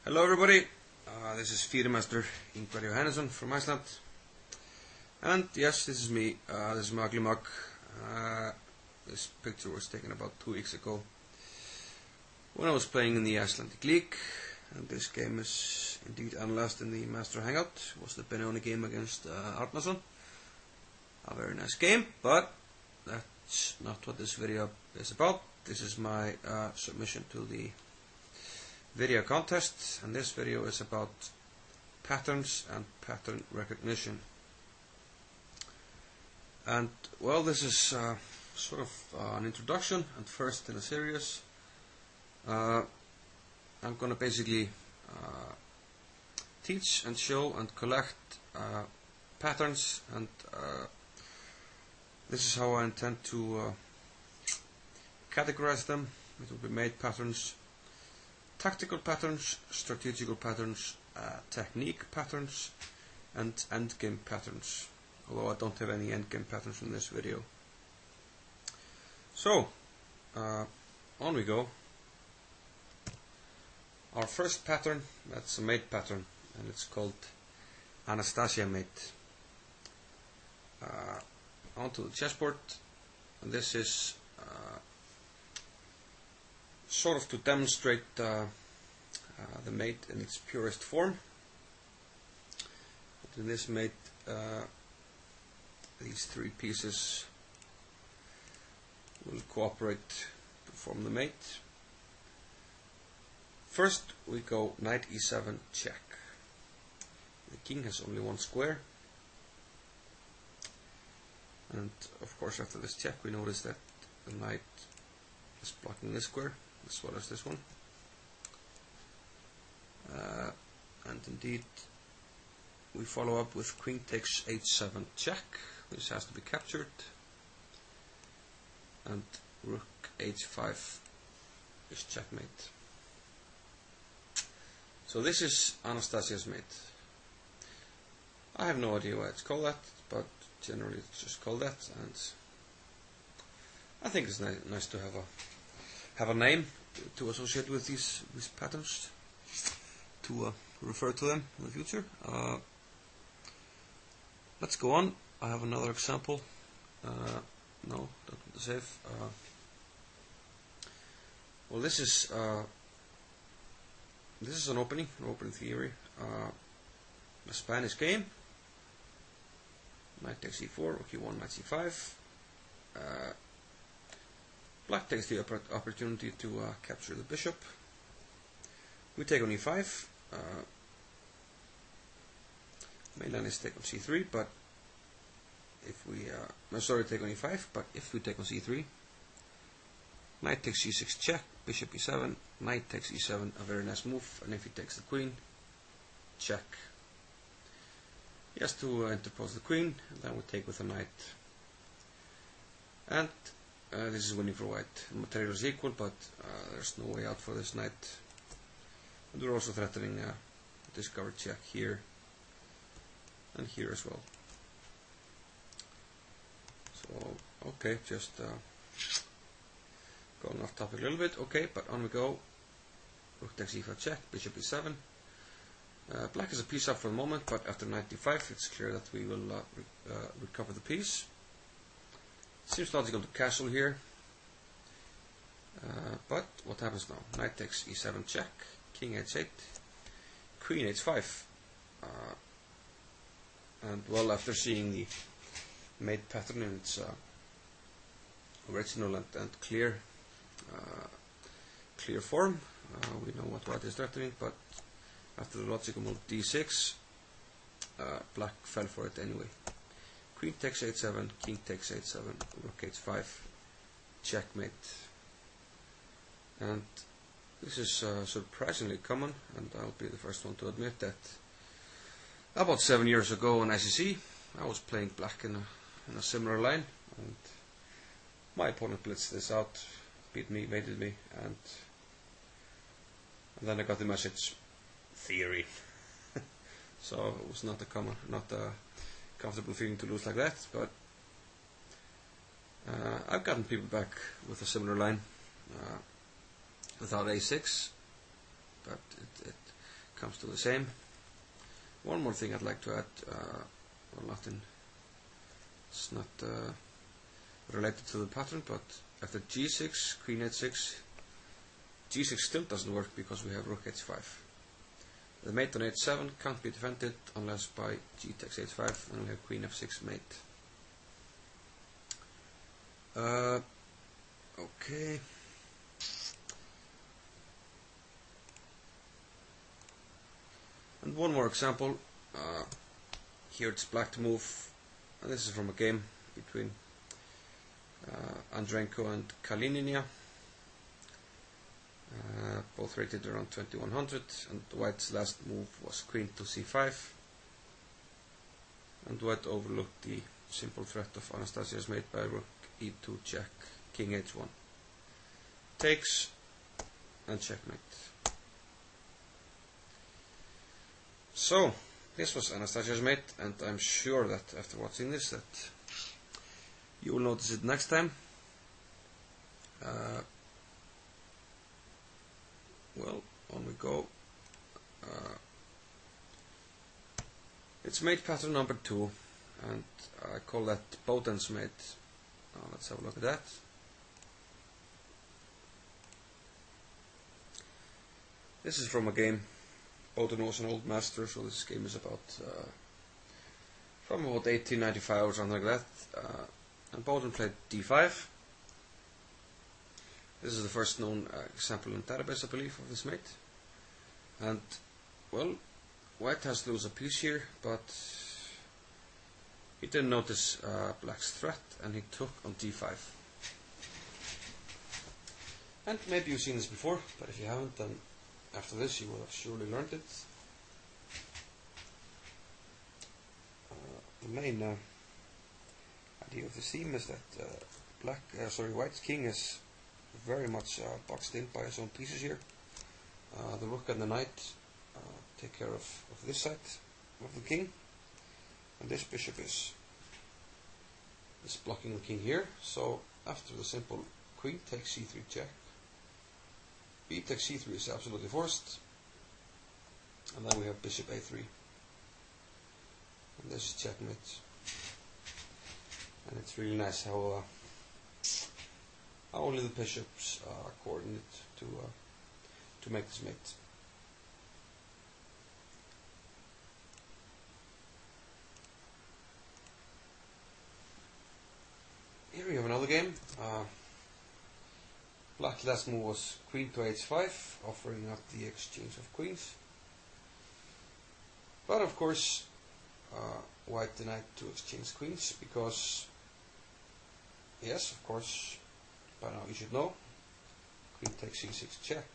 Hello everybody, this is Fyrirmaster Ingvar Johannesson from Iceland, and yes, this is me, this is my ugly mug. This picture was taken about 2 weeks ago when I was playing in the Icelandic League, and this game is indeed analyzed in the Master Hangout. It was the Benoni game against Arnason. A very nice game, but that's not what this video is about. This is my submission to the video contest, and this video is about patterns and pattern recognition. And well, this is sort of an introduction and first in a series. I'm going to basically teach and show and collect patterns, and this is how I intend to categorize them. It will be made patterns, tactical patterns, strategical patterns, technique patterns, and endgame patterns, although I don't have any endgame patterns in this video. So, on we go. Our first pattern, that's a mate pattern, and it's called Anastasia mate. Onto the chessboard, and this is sort of to demonstrate the mate in its purest form. In this mate, these three pieces will cooperate to form the mate. First we go knight e7 check. The king has only one square, and of course after this check we notice that the knight is blocking this square as well as this one, and indeed we follow up with queen takes h7 check, which has to be captured, and rook h5 is checkmate. So this is Anastasia's mate. I have no idea why it's called that, but generally it's just called that, and I think it's nice to have a name to associate with these patterns, to refer to them in the future. Let's go on. I have another example. No, don't want to save. Well, this is an opening theory. A Spanish game. Knight takes e4, rook e1, knight c5. Black takes the opportunity to capture the bishop. We take on e5. Mainline is take on c3, but if we take on e5, but if we take on c3, knight takes c6 check, bishop e7, knight takes e7, a very nice move, and if he takes the queen, check. He has to interpose the queen, and then we take with the knight. And this is winning for white. The material is equal, but there's no way out for this knight. And we're also threatening a discovered check here and here as well. So, okay, just going off topic a little bit. Okay, but on we go. Rook takes e5 check, bishop e7. Black is a piece up for the moment, but after knight d5 it's clear that we will recover the piece. Seems logical to castle here, but what happens now? Knight takes e7 check, king h8, queen h5, and well, after seeing the mate pattern in its original and clear form, we know what white is threatening, but after the logical move d6, black fell for it anyway. Queen takes h7, king takes h7, rook h5, checkmate. And this is surprisingly common, and I'll be the first one to admit that about 7 years ago in ICC I was playing black in a similar line, and my opponent blitzed this out, beat me, mated me, and then I got the message, theory. So it was not a comfortable feeling to lose like that, but I've gotten people back with a similar line without a6, but comes to the same. One more thing I'd like to add, well, nothing, it's not related to the pattern, but after g6, queen h6, g6 still doesn't work because we have rook h5. The mate on h7 can't be defended unless by g takes h5, and we have queen f6 mate. Okay. And one more example. Here it's black to move, and this is from a game between Andrenko and Kalininia. Both rated around 2100, and white's last move was queen to c5. And white overlooked the simple threat of Anastasia's mate by rook e2 check, king h1. Takes and checkmate. So, this was Anastasia's mate, and I'm sure that after watching this that you will notice it next time. Well, on we go. It's mate pattern number 2, and I call that Bowden's mate. Let's have a look at that. This is from a game. Bowden was an old master, so this game is about from about 1895 or something like that. And Bowden played d5. This is the first known example in database, I believe, of this mate. And, well, white has to lose a piece here, but he didn't notice black's threat, and he took on d5. And maybe you've seen this before, but if you haven't, then after this you will have surely learned it. The main idea of the theme is that white's king is very much boxed in by his own pieces here. The rook and the knight take care of this side of the king, and this bishop is blocking the king here. So after the simple queen takes c3 check, b takes c3 is absolutely forced, and then we have bishop a3, and this is checkmate. And it's really nice how only the bishops coordinate to make this mate. Here we have another game. Black's last move was queen to h5, offering up the exchange of queens. But of course, white denied to exchange queens because, yes, of course, by now you should know, queen takes c6 check,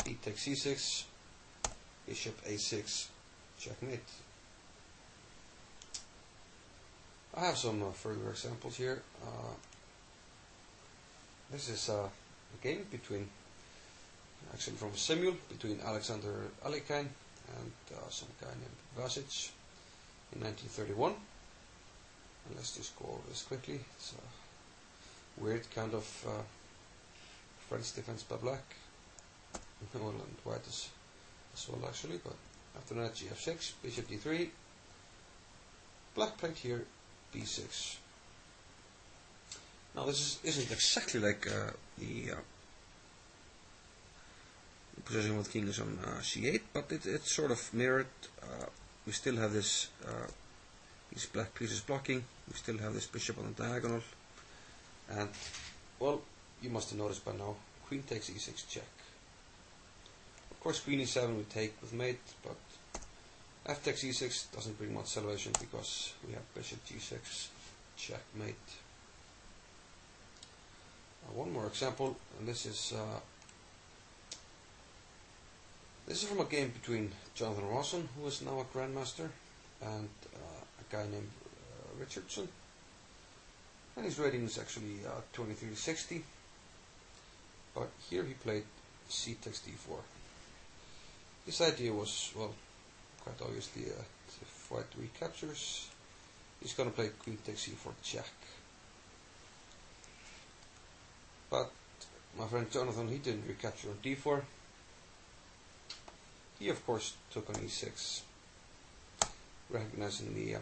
b takes c6, bishop a6, checkmate. I have some further examples here. This is a game between, actually from a simul, between Alexander Alekhine and some guy named Vasic in 1931. And let's just go over this quickly. It's a weird kind of French defense by black. Well, and white as well actually, but after that gf6, bishop d3, black played here b6. Now this isn't exactly like the position with king is on c8, but it's sort of mirrored. We still have this these black pieces blocking. We still have this bishop on the diagonal, and well, you must have noticed by now, queen takes e6 check. Of course, queen e7 we take with mate, but f takes e6 doesn't bring much salvation because we have bishop g6 checkmate. One more example, and this is from a game between Jonathan Rawson, who is now a grandmaster, and a guy named Richardson, and his rating is actually 23-60. But here he played c takes d4. His idea was, well, quite obviously, if white recaptures, he's going to play queen takes e4 check. But my friend Jonathan, he didn't recapture on d4. He of course took on e6, recognizing the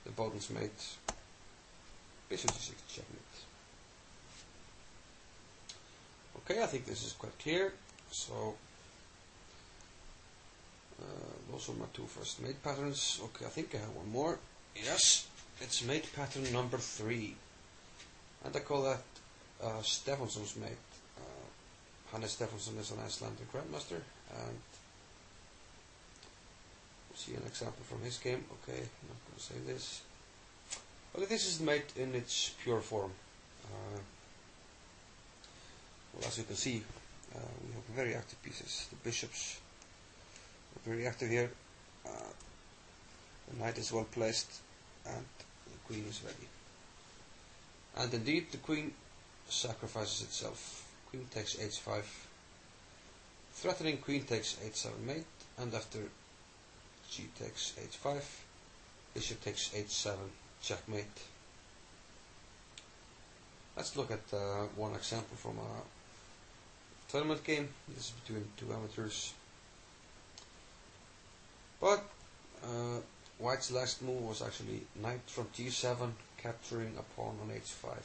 opponent's mate. Bishop g6 checkmate. Okay, I think this is quite clear. So those were my two first mate patterns. Okay, I think I have one more. Yes, it's mate pattern number 3, and I call that Stefansson's mate. Hannes Stefansson is an Icelandic grandmaster, and we'll see an example from his game. Okay, I'm not going to say this. Okay, this is the mate in its pure form. Well, as you can see, we have very active pieces. The bishops are very active here. The knight is well placed, and the queen is ready. And indeed, the queen sacrifices itself. Queen takes h5, threatening queen takes h7 mate, and after g takes h5, bishop takes h7 checkmate. Let's look at one example from a tournament game. This is between two amateurs. But white's last move was actually knight from g7, capturing a pawn on h5.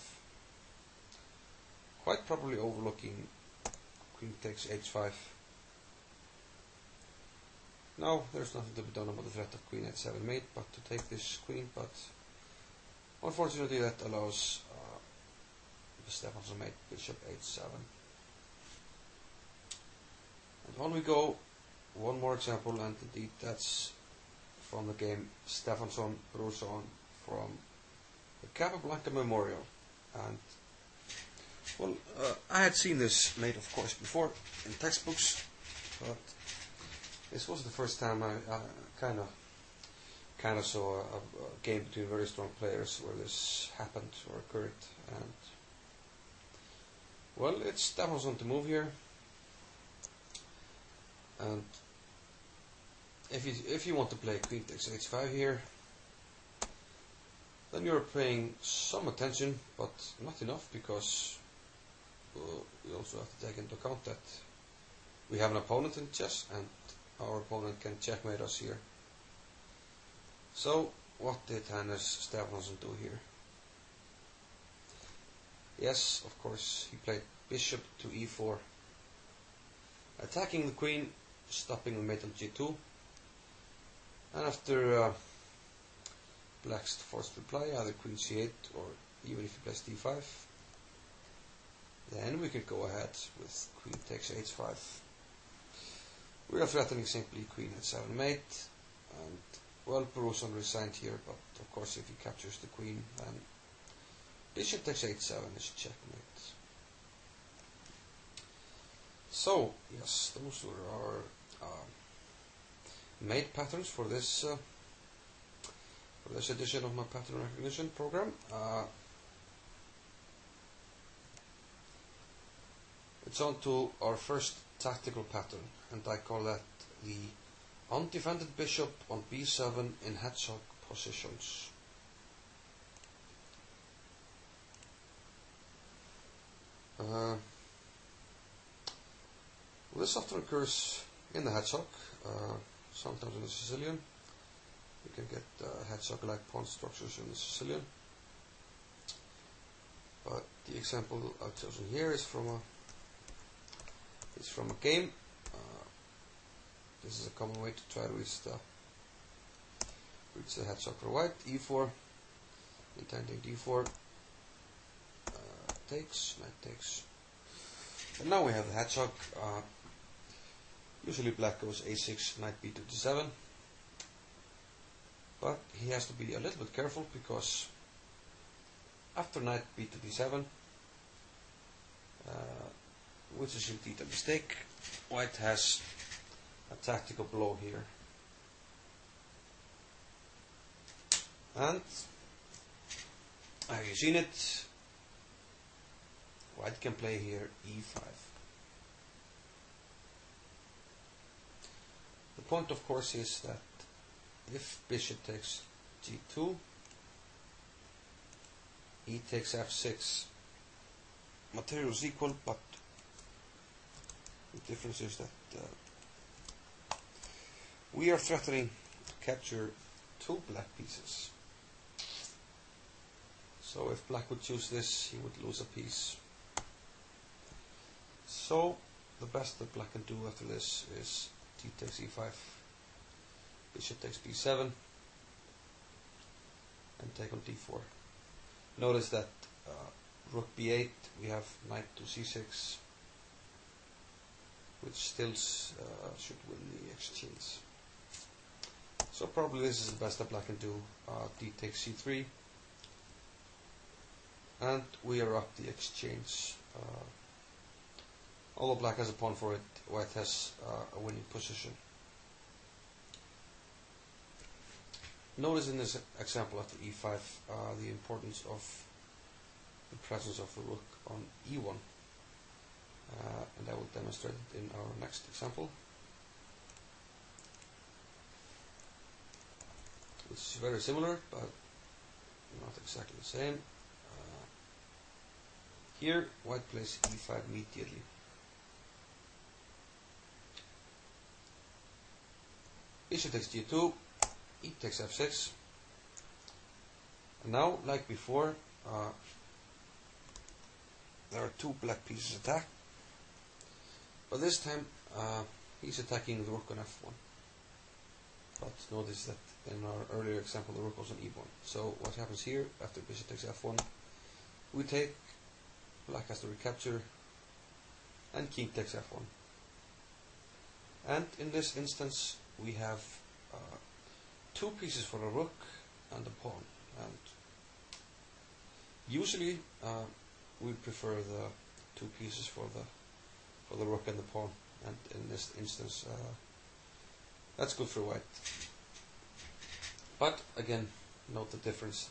Quite probably overlooking queen takes h5. Now there's nothing to be done about the threat of queen h7 mate, but to take this queen, but unfortunately that allows the Stefansson mate bishop h7. And on we go, one more example, and indeed that's from the game Stefansson Brusson from the Capablanca Memorial. And well, I had seen this mate, of course, before in textbooks, but this was the first time I kind of saw a game between very strong players where this happened or occurred. And well, it's Stefansson to move here, and if you want to play queen takes h5 here, then you're paying some attention, but not enough, because we also have to take into account that we have an opponent in chess, and our opponent can checkmate us here. So what did Hannes Stefansson do here? Yes, of course, he played bishop to e4, attacking the queen, stopping the mate on g2, and after black's forced reply, either queen c8 or even if he plays d5, then we could go ahead with queen takes h5. We are threatening simply queen h7 mate, and well, Brusson resigned here, but of course if he captures the queen, then bishop takes h7 is checkmate. So yes, those were our mate patterns for this edition of my pattern recognition program. It's on to our first tactical pattern, and I call that the undefended bishop on b7 in hedgehog positions. This often occurs in the hedgehog, sometimes in the Sicilian. You can get hedgehog-like pawn structures in the Sicilian. But the example I've chosen here is from a game. This is a common way to try to reach the hedgehog for white. e4, intending d4, takes, knight takes. And now we have the hedgehog. Usually black goes a6, knight b to d7. But he has to be a little bit careful, because after knight b to d7, which is indeed a mistake, white has a tactical blow here. And have you seen it? White can play here e5. The point, of course, is that if bishop takes g2, e takes f6, material is equal, but the difference is that We are threatening to capture 2 black pieces. So if black would choose this, he would lose a piece. So the best that black can do after this is d takes e5, bishop takes b7, and take on d4. Notice that rook b8, we have knight to c6, which still should win the exchange. So probably this is the best that black can do. D takes c3, and we are up the exchange. Although black has a pawn for it, white has a winning position. Notice in this example after e5 the importance of the presence of the rook on e1, and I will demonstrate it in our next example, which is very similar but not exactly the same. Here white plays e5 immediately. Bishop takes g2, e takes f6, and now, like before, there are 2 black pieces attacked, but this time he's attacking the rook on f1. But notice that in our earlier example the rook was on e1. So what happens here after bishop takes f1? We take, black has to recapture, and king takes f1. And in this instance we have 2 pieces for the rook and the pawn, and usually we prefer the 2 pieces for the rook and the pawn, and in this instance that's good for white. But again, note the difference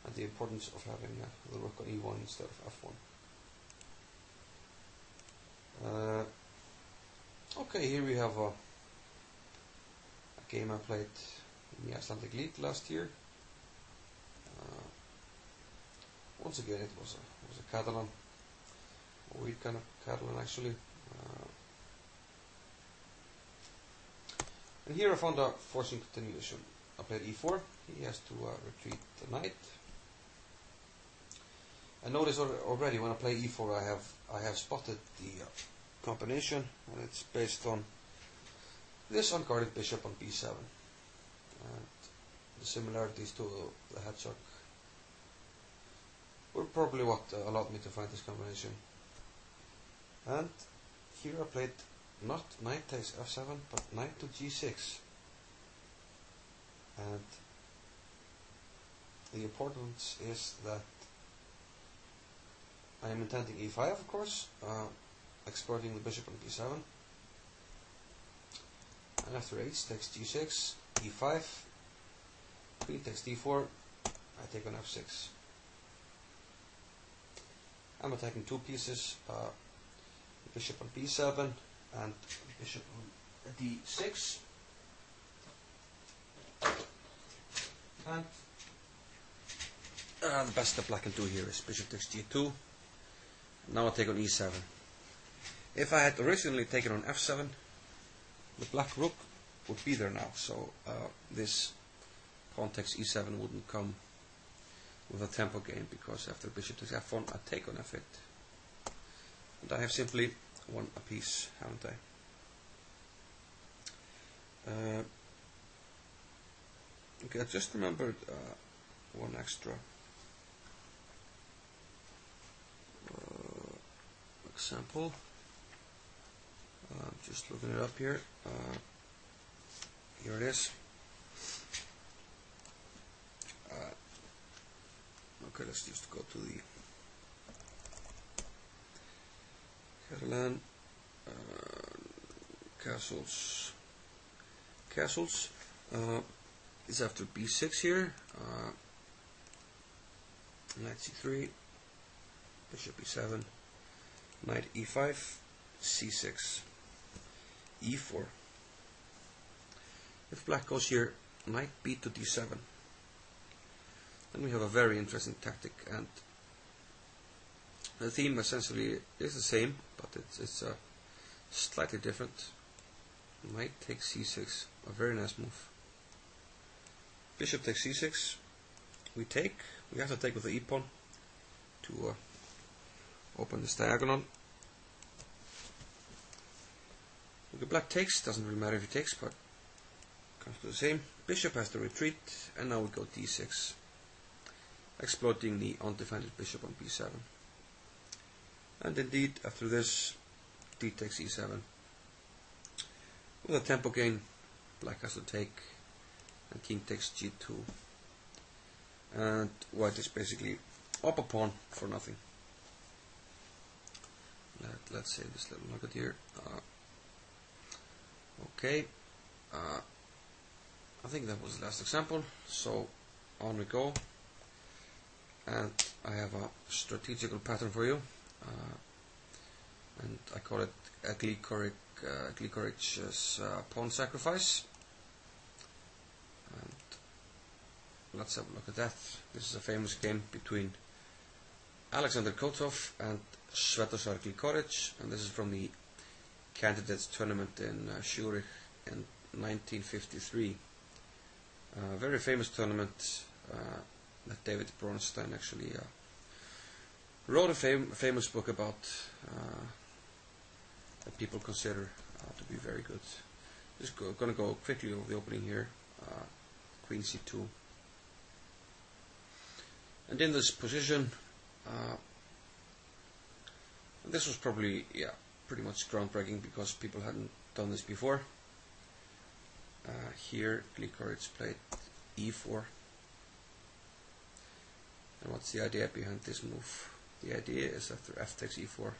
and the importance of having the rook on e1 instead of f1. Okay, here we have a game I played in the Icelandic League last year. Once again, it was a Catalan, a weird kind of Catalan actually. And here I found a forcing continuation. I played e4. He has to retreat the knight. And notice already when I play e4, I have spotted the combination, and it's based on this unguarded bishop on b7, and the similarities to the hedgehog were probably what allowed me to find this combination. And here I played not knight takes f7 but knight to g6, and the importance is that I am intending e5, of course, exploiting the bishop on b7. And after h takes g6, e5, queen takes d4, I take on f6. I'm attacking 2 pieces, bishop on b7 and bishop on d6. And the best that black can do here is bishop takes g2. Now I take on e7. If I had originally taken on f7, the black rook would be there now, so this pawn takes e7 wouldn't come with a tempo game, because after bishop takes f1 I take on f8, and I have simply won a piece, haven't I? Okay, I just remembered one extra example. I'm just looking it up here. Here it is. Okay, let's just go to the Catalan castles. Is after b6 here. Knight c3, bishop e7, knight e5, c6, e4. If black goes here, knight b to d7, then we have a very interesting tactic, and the theme essentially is the same, but it's slightly different. Knight takes c6, a very nice move. Bishop takes c6. We have to take with the e-pawn to open this diagonal. Okay, black takes, doesn't really matter if he takes, but comes to the same. Bishop has to retreat, and now we go d6, exploiting the undefended bishop on b7. And indeed, after this, d takes e7. With a tempo gain, black has to take, and king takes g2. And white is basically up a pawn for nothing. Let's save this little nugget here. Okay, I think that was the last example, so on we go. And I have a strategical pattern for you, and I call it a Gligoric's pawn sacrifice. And let's have a look at that. This is a famous game between Alexander Kotov and Svetozar Gligoric, and this is from the Candidates Tournament in Zurich in 1953. A very famous tournament that David Bronstein actually wrote a famous book about, that people consider to be very good. Just going to go quickly over the opening here. Queen c2. And in this position, this was probably, pretty much groundbreaking because people hadn't done this before. Here, Gligoric played e4. And what's the idea behind this move? The idea is after f takes e4,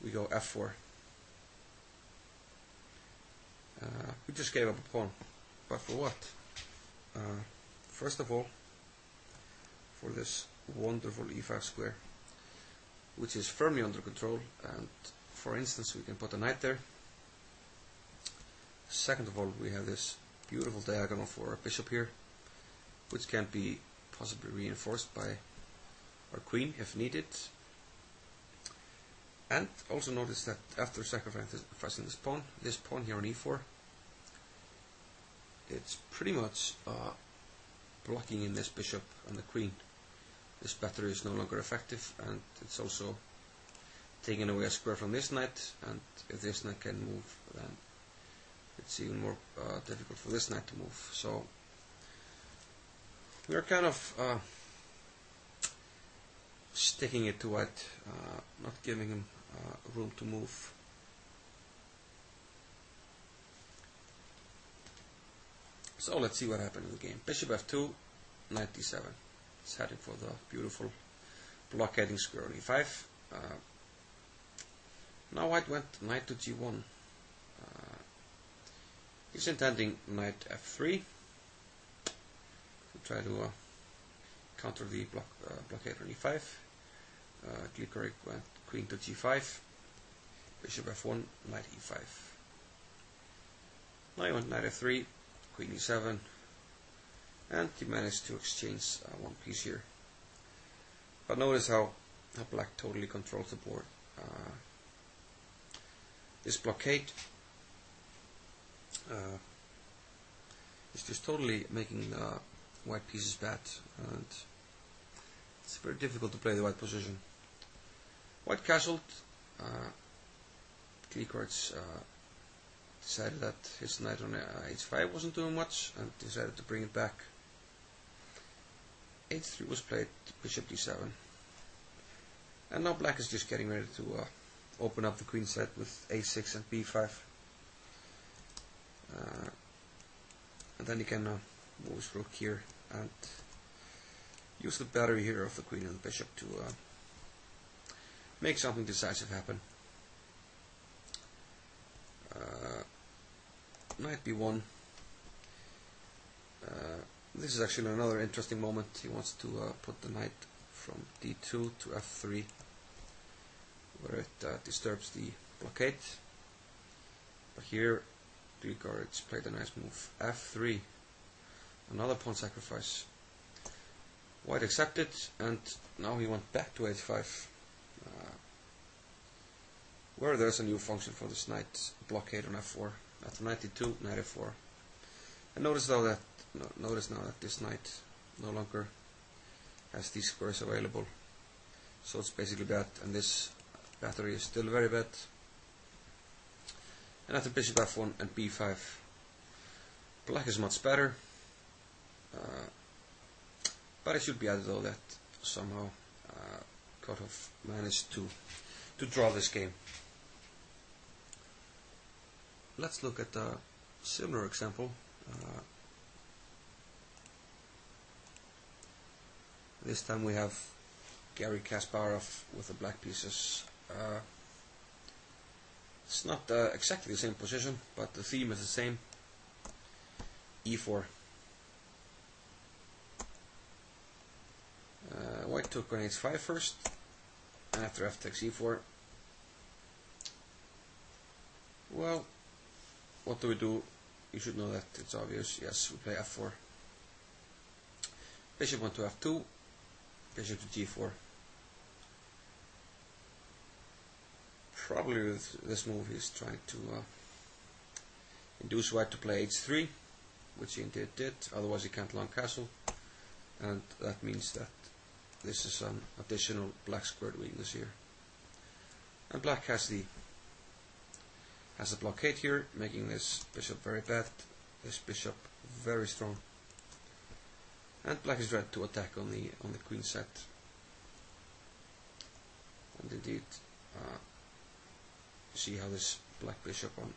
we go f4. We just gave up a pawn. But for what? First of all, for this wonderful e5 square, which is firmly under control, and for instance we can put a knight there. Second of all, we have this beautiful diagonal for a bishop here, which can be possibly reinforced by our queen if needed. And also notice that after sacrificing this pawn here on e4, it's pretty much blocking in this bishop and the queen. This battery is no longer effective, and it's also taking away a square from this knight, and if this knight can move, then it's even more difficult for this knight to move. So we are kind of sticking it to white, not giving him room to move. So let's see what happened in the game. Bishop f2, knight d7. It's heading for the beautiful blockading square on e5. Now white went knight to g1. He's intending knight f3 to try to counter the blockade on e5. Gligoric went queen to g5, bishop f1, knight e5. Now he went knight f3, queen e7, and he managed to exchange one piece here. But notice how black totally controls the board. This blockade is just totally making white pieces bad, and it's very difficult to play the white position. White castled. Gligoric decided that his knight on h5 wasn't doing much and decided to bring it back. h3 was played, bishop d7. And now black is just getting ready to open up the queen set with a6 and b5. And then he can move his rook here and use the battery here of the queen and the bishop to make something decisive happen. Knight b1. This is actually another interesting moment. He wants to put the knight from d2 to f3, where it disturbs the blockade. But here Gligoric played a nice move. f3, another pawn sacrifice. White accepted, and now he went back to h5. where there's a new function for this knight blockade on f4 after 92, 94. And notice now that this knight no longer has these squares available, so it's basically bad, and this battery is still very bad. And after bishop f1 and b5, black is much better, but it should be added though that somehow Kotov managed to draw this game. Let's look at a similar example. This time we have Garry Kasparov with the black pieces. It's not exactly the same position, but the theme is the same. e4. White took on h5 first, and after f takes e4. Well, what do we do? You should know that it's obvious. Yes, we play f4. Bishop went to f2, bishop to g4. Probably with this move he's trying to induce white to play h3, which he indeed did, otherwise he can't long castle, and that means that this is an additional black squared weakness here. And black has a blockade here, making this bishop very bad, this bishop very strong. And black is ready to attack on the queen set. And indeed, you see how this black bishop on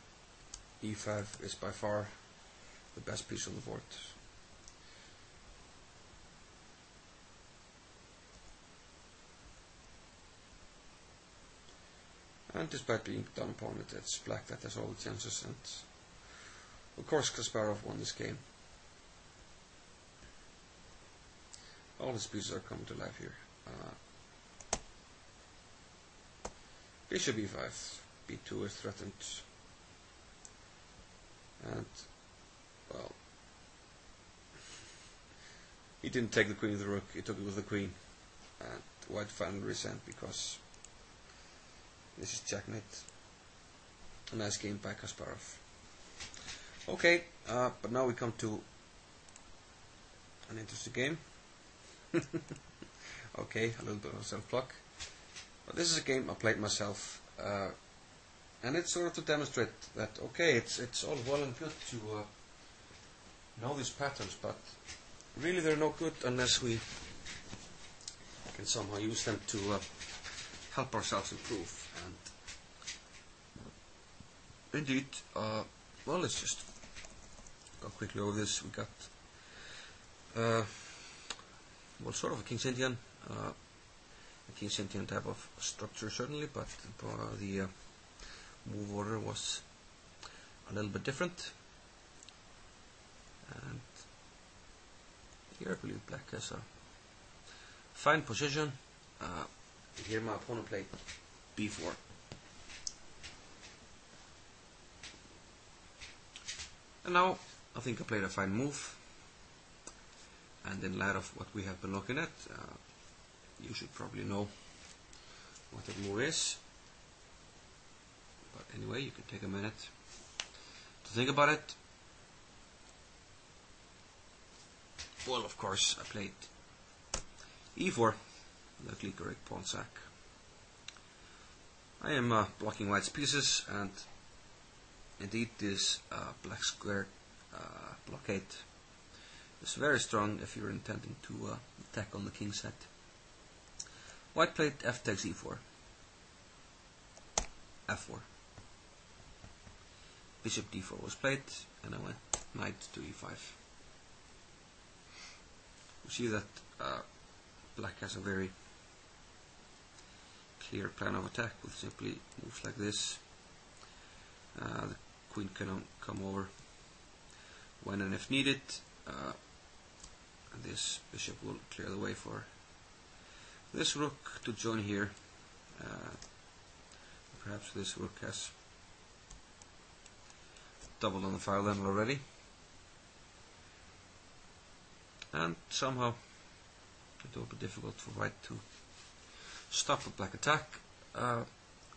e5 is by far the best piece on the board. And despite being down opponent, it's black that has all the chances, and of course Kasparov won this game. All his pieces are coming to life here. Bishop e5, b2 is threatened, and well, he didn't take the queen with the rook, he took it with the queen, and white finally resent because this is checkmate. A nice game by Kasparov. Okay, but now we come to an interesting game. Okay, a little bit of self-pluck. But this is a game I played myself, and it's sort of to demonstrate that okay, it's all well and good to know these patterns, but really they're no good unless we can somehow use them to help ourselves improve. And indeed, well, let's just go quickly over this. We got well, sort of a King's Indian, type of structure certainly, but the move order was a little bit different. And here I believe black has a fine position. Here my opponent played b4. And now I think I played a fine move. And in light of what we have been looking at, you should probably know what that move is. But anyway, you can take a minute to think about it. Well, of course, I played e4, the Glyceric pawn sack. I am blocking white's pieces, and indeed this black square blockade is very strong if you're intending to attack on the king set. White played f takes e4, f4. Bishop d4 was played, and I went knight to e5. You see that black has a very clear plan of attack with simply moves like this. The queen can come over when and if needed, and this bishop will clear the way for this rook to join here. Perhaps this rook has doubled on the file then already, and somehow it will be difficult for white to stop a black attack.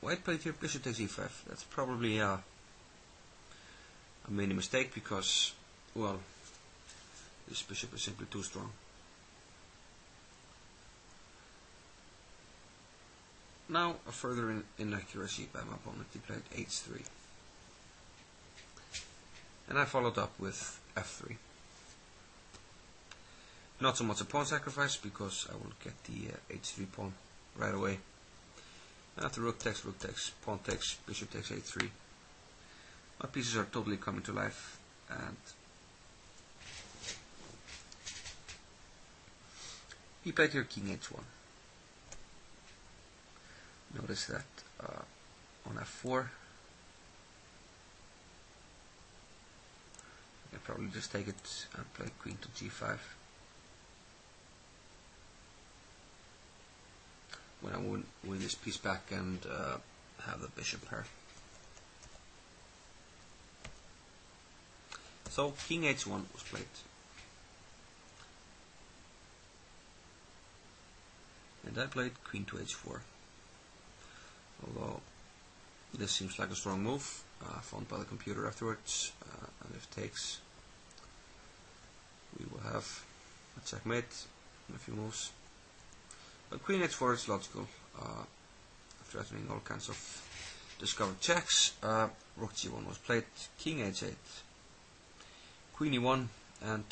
white played here bishop takes e5. That's probably a mini mistake because, well, this bishop is simply too strong. Now a further inaccuracy by my opponent. He played h3. And I followed up with f3. Not so much a pawn sacrifice because I will get the h3 pawn right away. After rook takes, pawn takes, bishop takes a3. My pieces are totally coming to life, and he played here king h1. Notice that on f4, I probably just take it and play queen to g5. When I win this piece back and have the bishop pair. So king h1 was played. And I played queen to h4. Although this seems like a strong move, found by the computer afterwards, and if it takes, we will have a checkmate in a few moves. But queen h4 is logical, threatening all kinds of discovered checks. Rook g1 was played, king h8, queen e1, and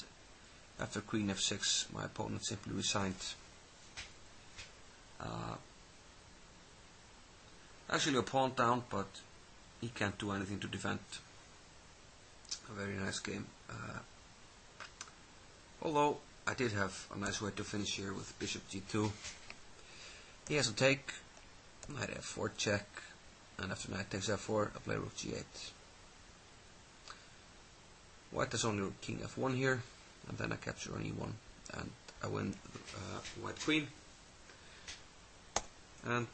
after queen f6 my opponent simply resigned. Actually a pawn down, but he can't do anything to defend. A very nice game. Although I did have a nice way to finish here with bishop g2. He has to take, knight f4 check, and after knight takes f4 I play rook g8. White has only king f1 here, and then I capture on e1, and I win white queen. And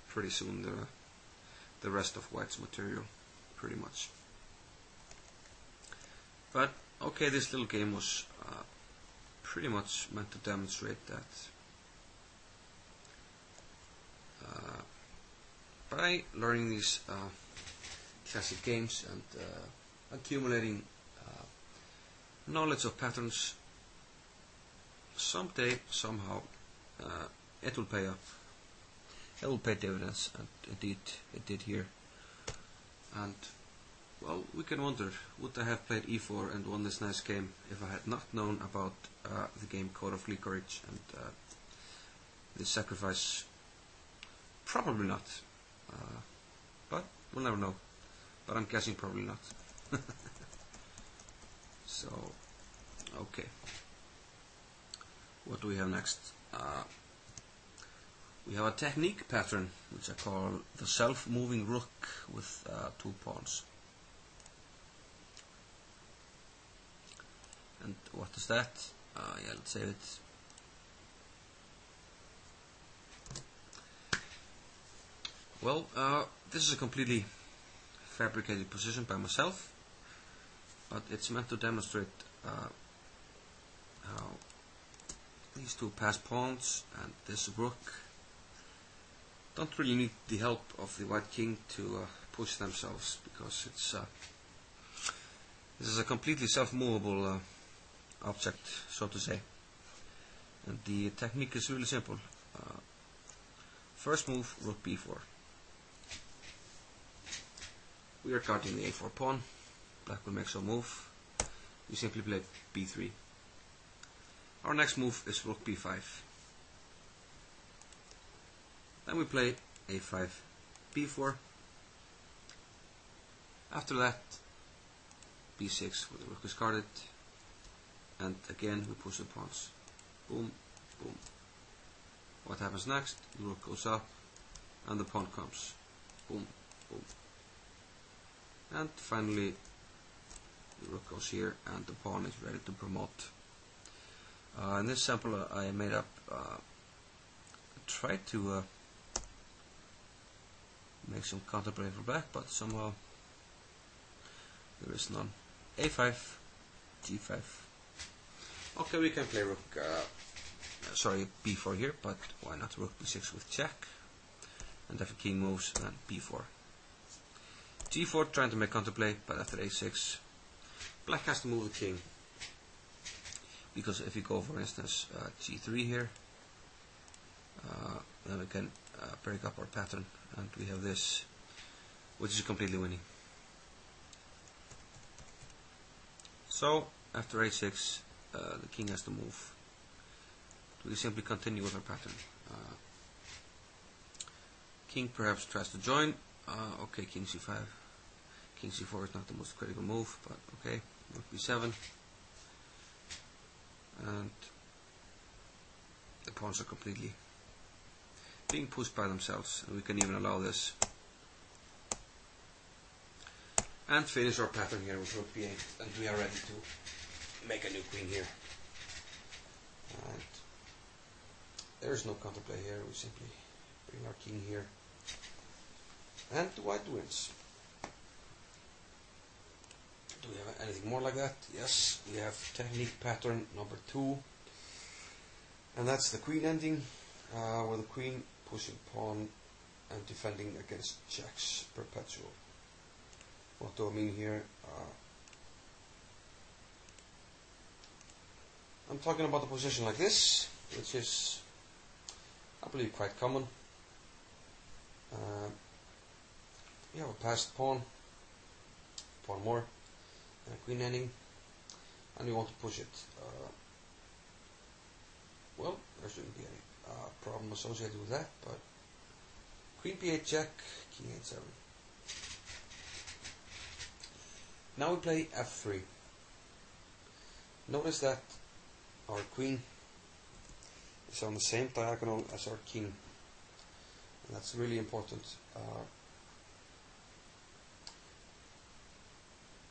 pretty soon the rest of white's material, pretty much. But okay, this little game was pretty much meant to demonstrate that by learning these classic games and accumulating knowledge of patterns, someday, somehow, it will pay up. It will pay dividends, and indeed it did here. And well, we can wonder, would I have played e4 and won this nice game if I had not known about the game Code of Courage and this sacrifice? Probably not, but we'll never know. But I'm guessing probably not. So, okay. What do we have next? We have a technique pattern which I call the self-moving rook with 2 pawns. And what is that? Yeah, let's save it. Well, this is a completely fabricated position by myself, but it's meant to demonstrate how these 2 pass pawns and this rook don't really need the help of the white king to push themselves, because it's this is a completely self-movable object, so to say. And the technique is really simple. First move, rook b4. We are guarding the a4 pawn. Black will make some move. We simply play b3. Our next move is rook b5. Then we play a5, b4. After that, b6 where the rook is guarded. And again we push the pawns. Boom, boom. What happens next? The rook goes up and the pawn comes. Boom, boom. And finally the rook goes here and the pawn is ready to promote. In this sample I made up, tried to make some counterplay for black, but somehow there is none. a5, g5. Okay, we can play rook, sorry, b4 here, but why not rook b6 with check? and if the king moves, then b4. g4 trying to make counterplay, but after a6, black has to move the king, because if we go for instance g3 here, then we can break up our pattern, and we have this, which is completely winning. So after a6, the king has to move. We simply continue with our pattern. King perhaps tries to join. Okay, king c5. King c4 is not the most critical move, but okay. Rook b7. And the pawns are completely being pushed by themselves, and we can even allow this. And finish our pattern here with rook b8, and we are ready to make a new queen here. And there is no counterplay here, we simply bring our king here. And the white wins. Do we have anything more like that? Yes, we have technique pattern number 2. And that's the queen ending, with the queen pushing pawn and defending against checks, perpetual. What do I mean here? I'm talking about a position like this, which is, I believe, quite common. We have a passed pawn more, and a queen ending, and we want to push it. Well, there shouldn't be any problem associated with that, but queen b8 check, king h7. Now we play f3. Notice that our queen is on the same diagonal as our king, and that's really important.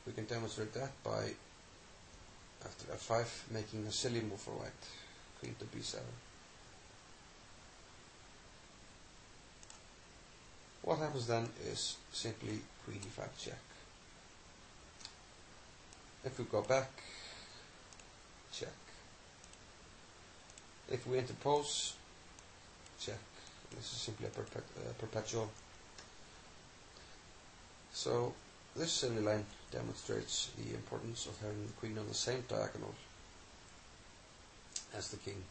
We can demonstrate that by, after f5, making a silly move for white, queen to b7. What happens then is simply queen e5 check. If we go back, check. If we interpose, check. This is simply a perpetual. So this silly line demonstrates the importance of having the queen on the same diagonal as the king.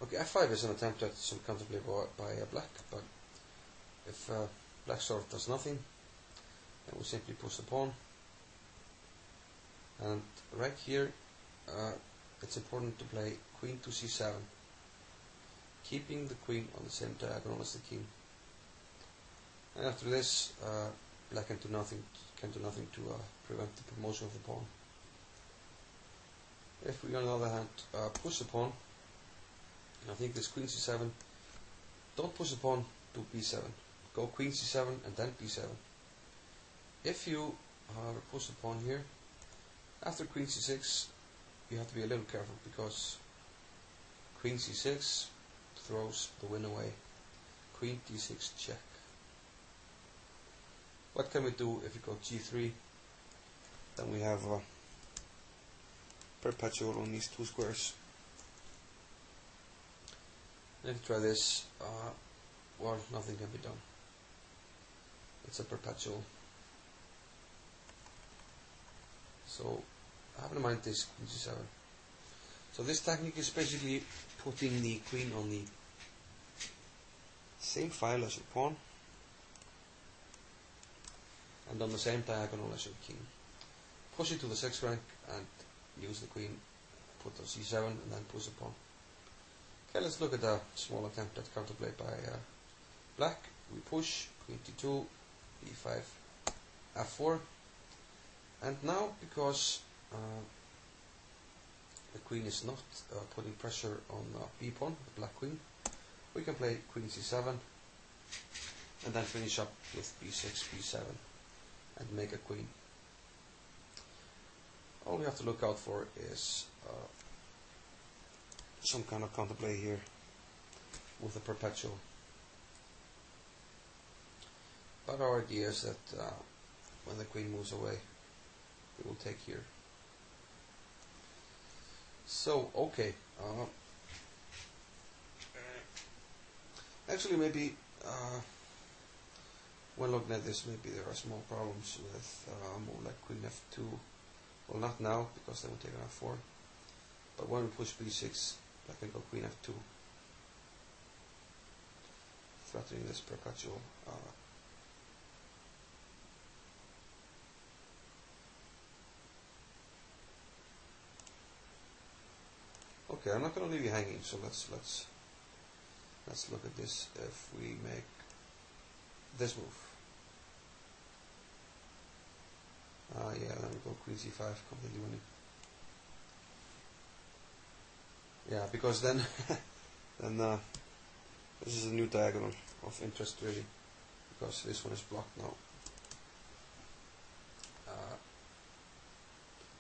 Okay, f5 is an attempt at some counterplay by black, but if black sort of does nothing, then we simply push the pawn. And right here, it's important to play queen to c7, keeping the queen on the same diagonal as the king. And after this, black can do nothing to prevent the promotion of the pawn. If we, on the other hand, push the pawn, I think this queen c7, don't push the pawn to b7. Go queen c7 and then b7. If you, however, push the pawn here, after queen c6, you have to be a little careful, because queen c6 throws the win away. Queen d6 check. What can we do if we go g3? Then we have perpetual on these two squares. And if you try this, well, nothing can be done. It's a perpetual. So have in mind this queen g7. So this technique is basically putting the queen on the same file as your pawn and on the same diagonal as your king. Push it to the 6th rank and use the queen, put on c7 and then push the pawn. Okay, let's look at a small attempt at counterplay by black. We push, queen t2, e5, f4, and now, because the queen is not putting pressure on b pawn, the black queen, we can play queen c7 and then finish up with b6, b7 and make a queen. All we have to look out for is some kind of counterplay here with a perpetual. But our idea is that when the queen moves away, we will take here. So, okay. Actually, maybe when looking at this, maybe there are small problems with move like queen f2. Well, not now because they will take on f4. But when we push b6, I can go queen f2, threatening this perpetual. Okay, I'm not going to leave you hanging. So let's look at this. If we make this move, yeah, then we go queen c5, completely winning. Yeah, because then this is a new diagonal of interest really, because this one is blocked now.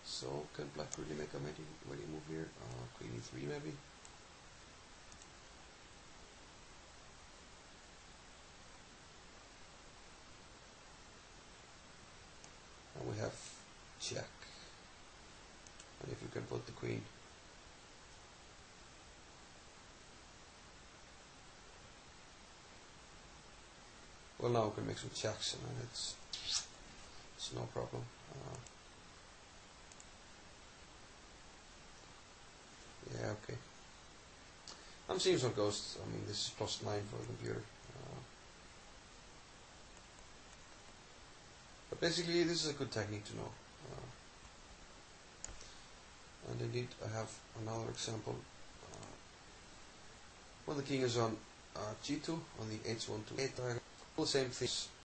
So can black really make a mighty move here? Queen e3 maybe. And we have check. And if you can put the queen. Well, now we can make some checks, and then it's no problem. Yeah, okay. I'm seeing some ghosts. I mean, this is +9 for the computer. But basically, this is a good technique to know. And indeed, I have another example. When the king is on g2, on the h1 to 8 diagonal, all the same things.